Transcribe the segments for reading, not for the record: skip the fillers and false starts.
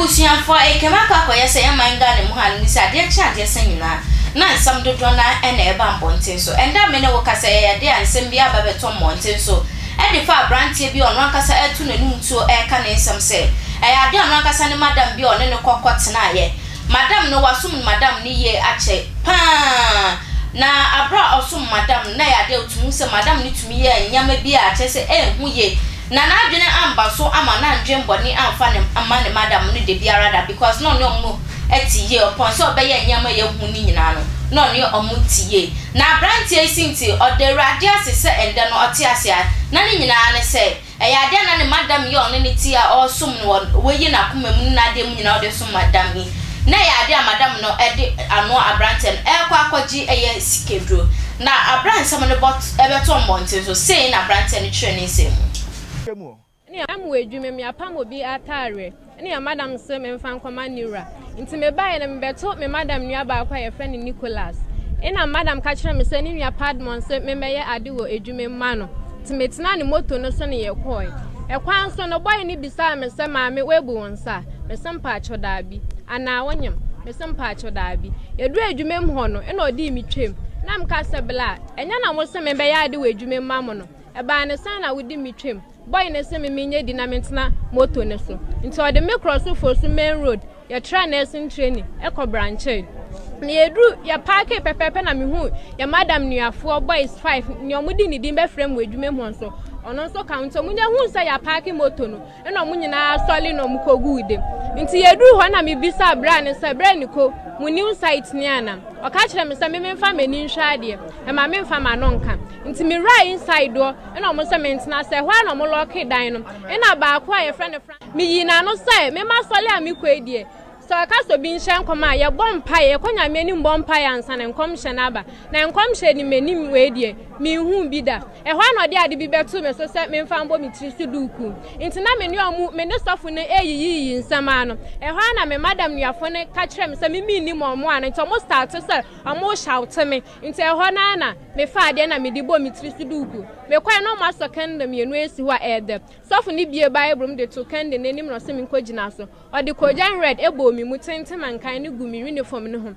abusian for a kemaka kwa yesa yamanga ne muhan ni sa de cha de sanyina na nsam dodo na ena eba mbonten so enda me ne wo kasa ya de ansem bia ba beto mbonten so e de fa brantie bi ono akasa etu nanum tuo e ka ne nsam se e ya de ono akasa ne madam bi ono ne kokotena ye madam no wasum madam ni ye ache pa na abra osum madam na ya de otumu se madam ni tumi ye nyama bi a che se hu ye na adwene amba so ama na ndwemboni amfa ne ama ne madam no de biara da because no omo etiye upon so be ye nyama ye hu ni nyina no omo tiye na brantie sinti oderade asese ende no otiase na ne nyina ne se ya de na ne madam ye on ne tia osum no weyi na komam na de mu nyina ode sum madam ni na ya de madam no ede ano abranten kwa akwaji eye sikedro na abranten mo ne bot ebeto monte so say na abranten training sem ni am we dwuma mi apam obi atare ni ya madam se me mfa nkoma niura nti me bae na me beto me madam nua ba akwa ye friend Nicholas ina madam ka kire me se ni nua padmon se me meye ade wo edwuma ma no nti metina ne moto no so ne ye koi ekwan so no boy ni bisa me se ma me webu wonsa me se mpa achoda bi ana wonyam me se mpa achoda bi yedu edwuma mu ho no ina odi mi twem na mka se bla enya na mo se me be ya ade wo edwuma ma mo no eba ne san na wodi mi twem boy ne se me menye dinamintna moto ne so nti ode me cross for so main road ya try nursing training eko branch ni edu ya park pepepe na me hu ya madam nuafo boys 5 ni omudi ni din be frame wedwuma mu so ono so count munya hu sa ya park moto no eno munyina soli no mukogu dem nti yedu ho na me bisa bra ne se bra ni ko mu new site ni ana o ka kire me se me mfa mani nhwa de e ma me mfa ma no nka nti me right inside do eno mo se mentina se hwa na mo lock dan no ena ba akwa ye friend me yina no se me ma soli a me ko edie so aka so bi nhyan koma ye bompa ye konya me ni bompa ya ansa na nkom hye na aba na nkom hye ni menim we die mi hu bi da e hwa na de ade bi beto me so se me mfa mbo mi tiri su duku nti na me ni omu me ne sofo ne eyiyi nsama no e hwa na me madam nuafo ne ka kire me se me mi ni mo mo an nti omo start se omo shout me nti e hwa na me fa ade na me di bo mi tiri su duku me kwa no ma so kende me enu esi hwa ede sofo ni bie bible me de to kende ne nim no se me nkogina so ode kojan red ebo mi mutente mankan ne gu mi uniform ne ho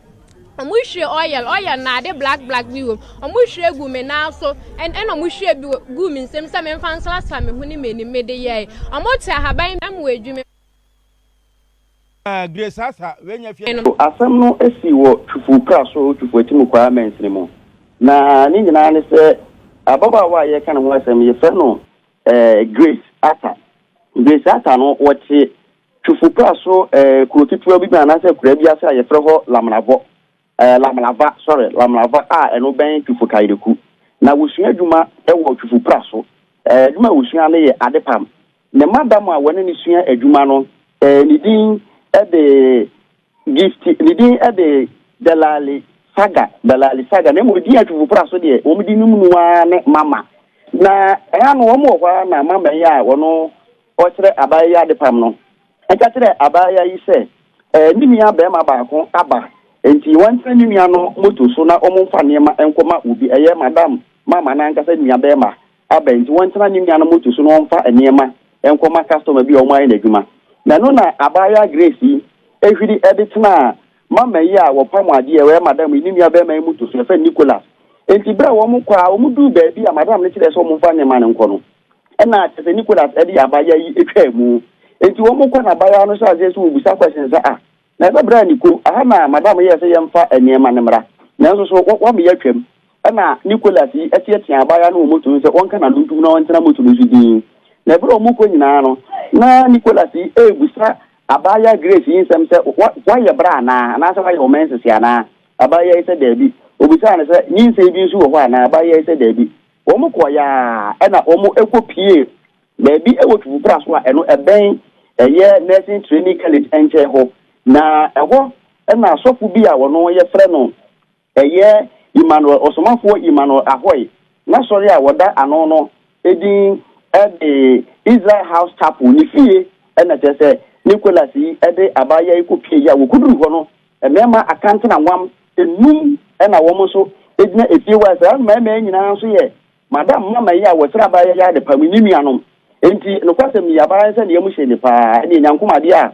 omuhwe oil na de black bi wo omuhwe gu me na so en omuhwe bi gu mi nsem se me mfa nsala me ho ni meni me de ye omoti ahaban am we adwume Grace asa wenya fie asem no esi wo tufu pra so tufu etimu requirements ni mo na ni nyina ne se ababa wa ye kan ho asem ye fe no Grace asa no wote tufu pra so kurotitua bi na se kura bi ase a ye fre ho lamlava a eno ben tufu kaireku na wosua adwuma wo tufu pra so adwuma wosua ne ye adepam ne madam a wone ne sua adwuma no ni din ede gift ni din ede dalali saga ne mo di tufu pra so de o mudi num nuwa ne mama na no wo mo kwa na mama ya wono o kire abaya adepam no ekatire abaya yi se nimia be ma baako aba enti wontra nimia no moto so na omfa niema enkoma obi eye madam mama na nkasa nimia be ma aba enti wontra nimia no moto so no omfa niema enkoma customer bi o mai na adwuma na no na abaya Grace ehwiri editna mama yi a wopam ade e we madam nimia be ma moto so fe Nicholas enti bra wo mu kwa o mu du ba bi a madam ne kire so omfa niema ne nko no na tese Nicholas edi abaya yi etwa mu enti wo mu kwa na baya no sha je so obusa questions na ba bra ni ko aha na madam ye se yemfa eniema ne mra na so wo me yatwam na Nicholas yi etiatia baya no moto se wonka na duntum na wontena moto no zudi na bra mu ko nyina no na Nicholas yi ebusa abaya Grace yi nsem se wa ye bra na so wa ye omense sia na abaya yi se dabi obusa na se nyinse bi nso wo ho na abaya yi se dabi wo mu ko ya na wo mu ekopie dabi ewotu bra so a eno eben eye nursing training college enche ho na eho na asofu bi a wono ye frɛ no eye Emmanuel osomafo Emmanuel ahoy na sori a woda ano no edin ede Israel House Chapel ni fie na tese Nicholas yi ede abaya ikopie ya wokuduru ho no emema akante na nwam enum na wo so edina efie wa sa mama nyina so ye madam mama yi a wosra abaya ya de paminimi anom enti no kwasem ya abaya se ne yamu hye ne pa ne nyankomade a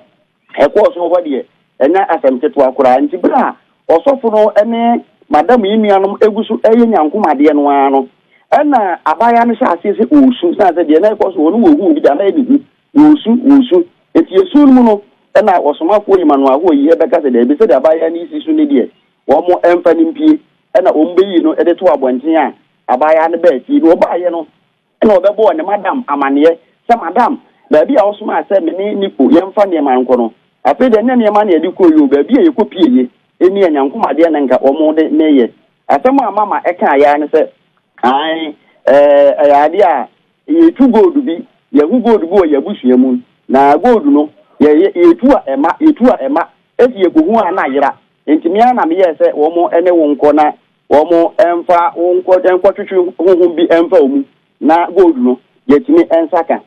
ekwo so ho de enya asemteto akora nti bra osofo no ene madam yinuanom egusu eye nyankomade no ano ena abaya no sha asese osu sa se de na ekwo so wonu wohu bi da na ebi osu eti esu mu no ena osomafo yimano aho yi ebeka se de ebi se de abaya ni isi su ne de wo mo emfa ni mpie ena ombeyi no ede to abonten a abaya no ba ti no obaye no ena obebo ne madam amane se madam ba bi a osoma ase me ni nipo yemfa ne man ko no afi de ne ma na edi ko yo ba bi e ko pieye eni anyankomade na nka omo de neye asem mama eka ya ne se ai ade a ye tu gold bi ye hu gold bi o ye busua mu na gold no ye tu a ema esi ye kohu ana yira ntimi ana me ye se omo ene wonko na omo emfa wonko twetwe huhum bi emfa omu na gold no ye timi ensaka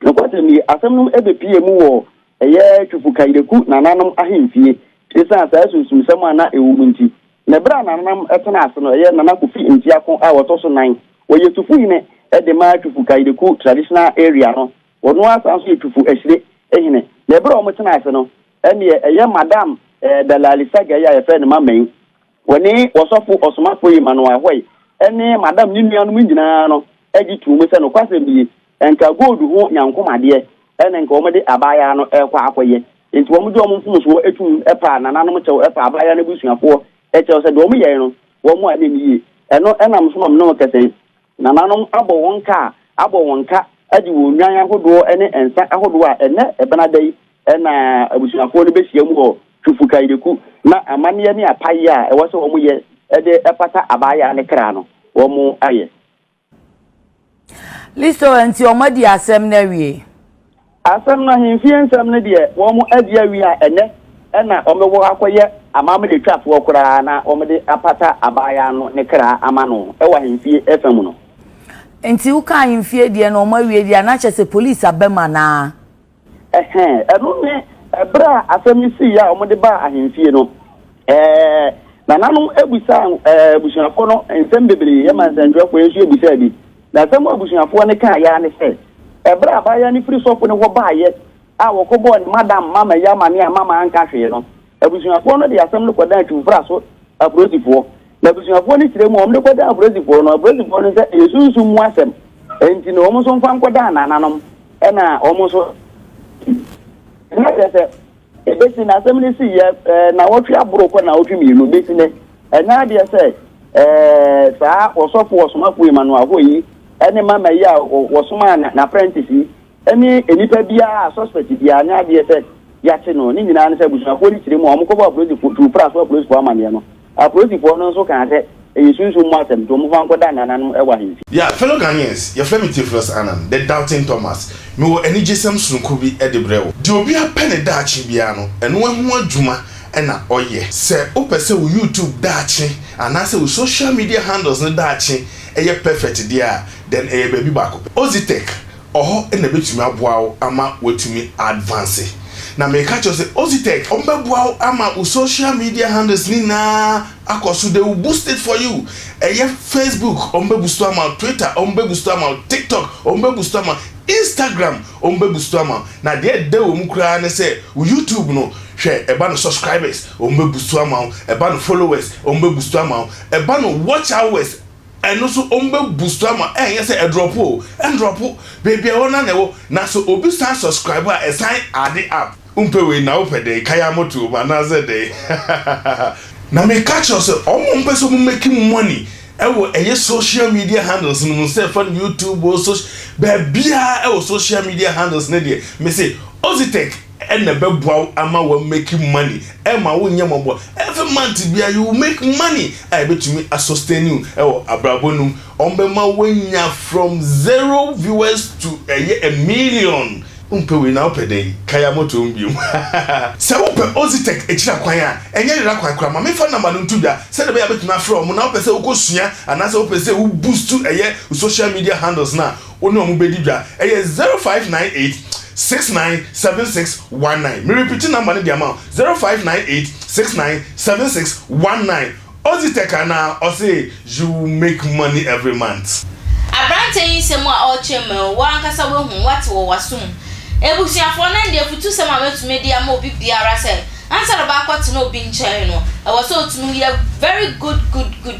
no kwate mi asem no ebe pie mu wo eye twufu kaireku na nanom ahemfie isa sa sunsun sama na ewumunti na bra na nanam etena ase no eye nana kofi ntiako a wotoso nan oye tufu hine ede ma twufu kaireku traditional area no wono asanso twufu ehire ehine na bra o mutena ase no ene eye madam dalali saga ya efe ne mamen woni wosofo osomafo yi mano ahoi ene madam ni nuanom nyina no egi tumu se no kwase bi enka gold ho nyankomade ene nka omede abaya no ekwa akoye enti wo mu do mo mfuso etum epa nananom chew epa abaya no busuafo echew se do mo ye no wo mu ade niye eno enam so no kese nananom abo wonka agi wo nwan ahodo ene ensa ahodo a ene ebena dai ena abusuafo no behia mu ho tufuka ideku na amane ne apaye a ewo se wo mu ye ede epata abaya ne kra no wo mu aye listo enti omadi asem na wie asem na himfie nsem ne de wo mu adi awi a ene ena omewo akoye amam de twafo okura na omede apata abaya no ne kra amano ewa himfie efem no enti uka himfie de no mawie de na chese police abema na eno ne ebra asem si ya omede ba ahimfie no na nanum ebusa busuafo no ensem bebre ye mansandwa ko yesu ebusa bi na asem abusuafo ne ka ya ne se ebra abaya ni free sofo ne ho baaye a wokobo ni madam mama ya mane a mama anka hwe no abusuafo no de asem no kodan twufra so abrosifo na abusuafo ni kire mu omde kodan abrosifo no se yesunsu mu asem enti no omo so mfa nkodan nananom ena omo so na se ebesi na asem ni si ye na wotwe abroko na wotwe mienu besi ne ena de se saa osofo osomafo imanu ahoyi ene mama ya wosoma na apprentice ene enipa bia suspect bia nya de se ya che no ni nyina ne se busuafo ni kire mu omokobo approach for to price approach for amane no approach for no so kan se yesunsu mu atem to mu fa nkoda nananum ewa hinfi yeah fellow Ghanaians your flame first anam the doubting Thomas me wo eni jesem sunko bi edebrewo de obi apene daachi bia no eno ho adwuma ena oye se opese wo YouTube daachi anase wo social media handles no daachi eye perfect dia then eye baby back Ozitech oho ena betumi aboawo ama wetumi advance na me catch you say Ozitech ombebuawo ama wo social media handles ni na akoso they will boost it for you eye Facebook ombebusto ama Twitter ombebusto ama TikTok ombebusto ama Instagram ombebusto ama na de wo mu kura ne say wo YouTube no hwe eba no subscribers ombebusto ama eba no followers ombebusto ama eba no watch hours and also boost ama yes a drop baby I wanna know na so obi san subscriber a sign add up we na opede kaya moto na ze dey na me catch us omo so making money ewo social media handles no say for YouTube also bia social media handles na dey me say Ozitech and the bebwa ama will making money Emma won yambo every month bia you make money I bet me a sustain you abrabonum ombema wenya from 0 viewers to a million we now pede kaya moto mbium se wo pe Ozitech echira kwan a enye rira kwan kra ma me fa number no ntubia se de be abetuna from na wo pese wo kosua anase wo pese wo boost to social media handles na oni omo bedidwa 0598 697619. Me repeat number the amount 0598697619. Ozitech na or say you make money every month. Abrante yi se mo a o cheme wo ankasa wo hu what wo wasum ebusuafo na ndie futu sem ametumi dia ma obi biara se answer the back to no bin chain no I was so to me a very good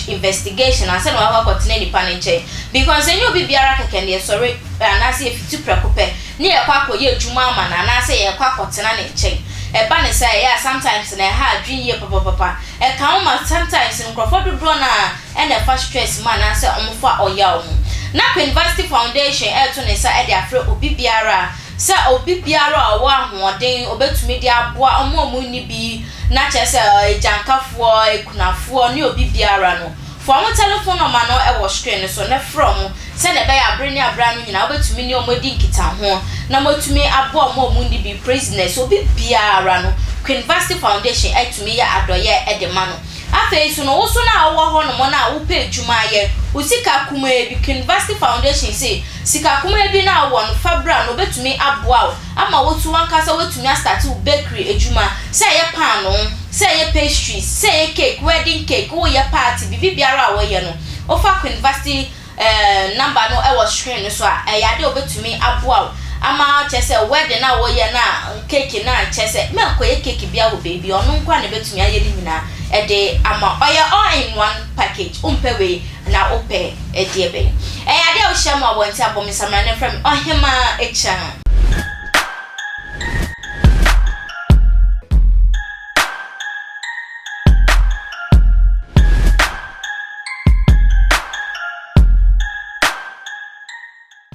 investigation and said wa kwa tene nipa ne chain because enyo obi biara keke ne sorry na se fitu prekope ne ye kwa koye adwuma ama na se ye kwa kotena ne chain e ba ne say yeah sometimes na ha adwin ye papa e kan ma sometimes nkrofo dodo na e na fa stress man na se omfa oya omu na University Foundation e to ne sa e de afre obi biara sa obi biara owo ahoden obetumi de aboa omo ni bi na chese ejankafo ekunafo ne obi biara no for mo telephone number no e wo screen so na from se na be ya abre ni abra no nyina obetumi ni omodi nkita ho na motumi aboa omo ni bi prisoners obi biara no University Foundation etumi ya adoye e de ma no afa so no wo so na wo ho no mo na wo pe adwuma ye usika kuma bi University Foundation say sika kuma bi na wo no fabra no betumi aboa ama wo tu wankasa wetumi start bakery adwuma say ye pan no say ye pastries say ye cake wedding cake wo ye party bibi biara wo ye no ofa University number no e wo screen so a ya de obetumi aboa ama chese wedding na wo ye na cake na chese me akoye cake bia wo baby onu nkwa na betumi aye ni nyina e de ama oya all in one package umpewe na ope e de be e ya de o shema wonti abomisa mra ne from ohema echa